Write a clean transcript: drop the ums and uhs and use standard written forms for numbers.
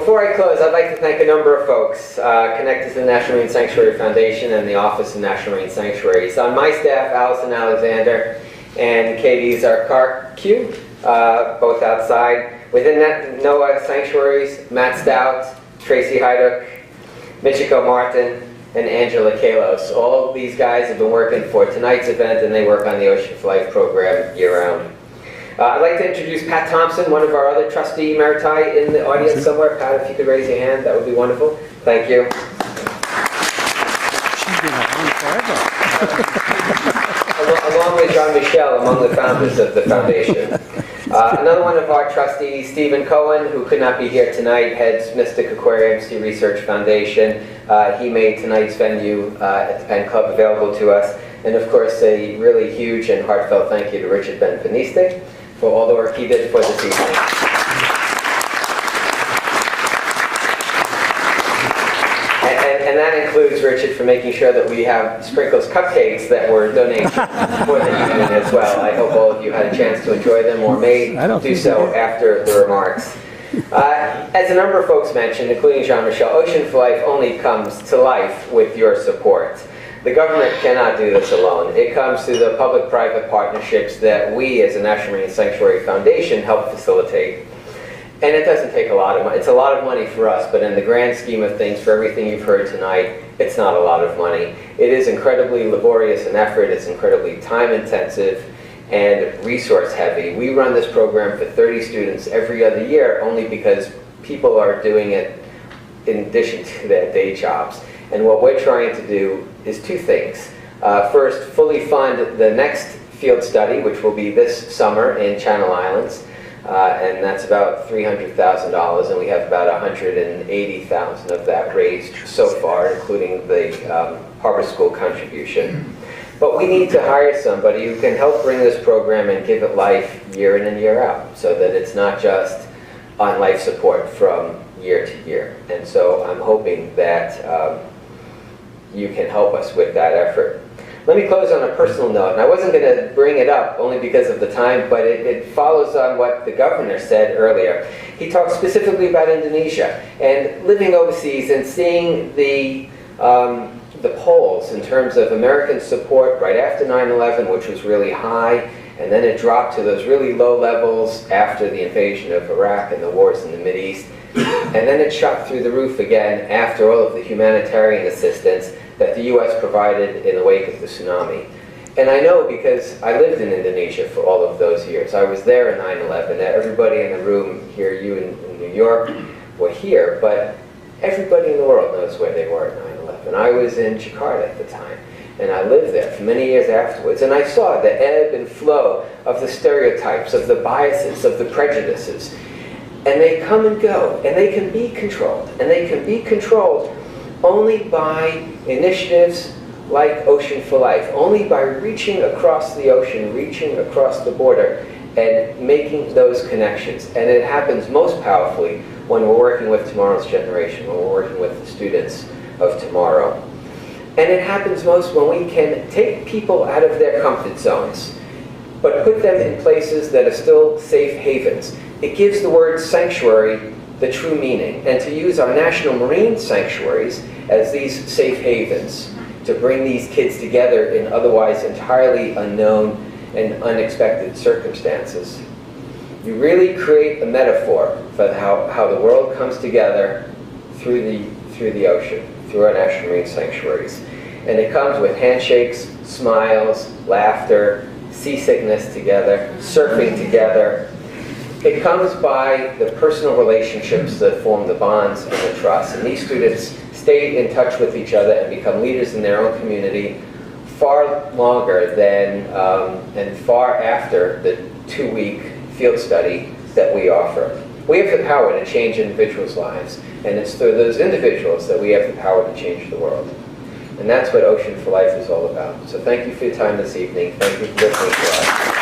Before I close, I'd like to thank a number of folks connected to the National Marine Sanctuary Foundation and the Office of National Marine Sanctuaries. On my staff, Allison Alexander and Katie Zarkarcu, both outside. Within that, NOAA Sanctuaries, Matt Stout, Tracy Heiduck, Michiko Martin, and Angela Kalos. All of these guys have been working for tonight's event, and they work on the Ocean for Life program year-round. I'd like to introduce Pat Thompson, one of our other trustee emeriti in the audience somewhere. Pat, if you could raise your hand, that would be wonderful. Thank you. She's been around forever. Along with Jean-Michel, among the founders of the foundation. Another one of our trustees, Stephen Cohen, who could not be here tonight, heads Mystic Aquarium Sea Research Foundation. He made tonight's venue at the Penn Club available to us. And of course, a really huge and heartfelt thank you to Richard Ben-Paniste for all the work he did for this evening. And that includes Richard for making sure that we have Sprinkles cupcakes that were donated for the evening as well. I hope all of you had a chance to enjoy them or may do so after the remarks. As a number of folks mentioned, including Jean-Michel, Ocean for Life only comes to life with your support. The government cannot do this alone. It comes through the public-private partnerships that we as a National Marine Sanctuary Foundation help facilitate. And it doesn't take a lot of money. It's a lot of money for us, but in the grand scheme of things, for everything you've heard tonight, it's not a lot of money. It is incredibly laborious in effort. It's incredibly time-intensive and resource-heavy. We run this program for 30 students every other year only because people are doing it in addition to their day jobs. And what we're trying to do is two things. First, fully fund the next field study, which will be this summer in Channel Islands. And that's about $300,000, and we have about $180,000 of that raised so far, including the Harbor School contribution. But we need to hire somebody who can help bring this program and give it life year in and year out, so that it's not just on life support from year to year. And so I'm hoping that you can help us with that effort. Let me close on a personal note, and I wasn't going to bring it up only because of the time, but it follows on what the governor said earlier. He talked specifically about Indonesia and living overseas and seeing the polls in terms of American support right after 9/11, which was really high, and then it dropped to those really low levels after the invasion of Iraq and the wars in the Mideast, and then it shot through the roof again after all of the humanitarian assistance that the U.S. provided in the wake of the tsunami. And I know because I lived in Indonesia for all of those years. I was there in 9/11. Everybody in the room here, you in New York, were here, but everybody in the world knows where they were at 9/11. I was in Jakarta at the time, and I lived there for many years afterwards, and I saw the ebb and flow of the stereotypes, of the biases, of the prejudices. And they come and go, and they can be controlled, and they can be controlled only by initiatives like Ocean for Life, only by reaching across the ocean, reaching across the border, and making those connections. And it happens most powerfully when we're working with tomorrow's generation, when we're working with the students of tomorrow. And it happens most when we can take people out of their comfort zones, but put them in places that are still safe havens. It gives the word sanctuary the true meaning, and to use our national marine sanctuaries as these safe havens to bring these kids together in otherwise entirely unknown and unexpected circumstances. You really create a metaphor for how the world comes together through the ocean, through our national marine sanctuaries. And it comes with handshakes, smiles, laughter, seasickness together, surfing together. It comes by the personal relationships that form the bonds and the trust. And these students stay in touch with each other and become leaders in their own community far longer than and far after the 2-week field study that we offer. We have the power to change individuals' lives, and it's through those individuals that we have the power to change the world. And that's what Ocean for Life is all about. So thank you for your time this evening. Thank you for listening to us.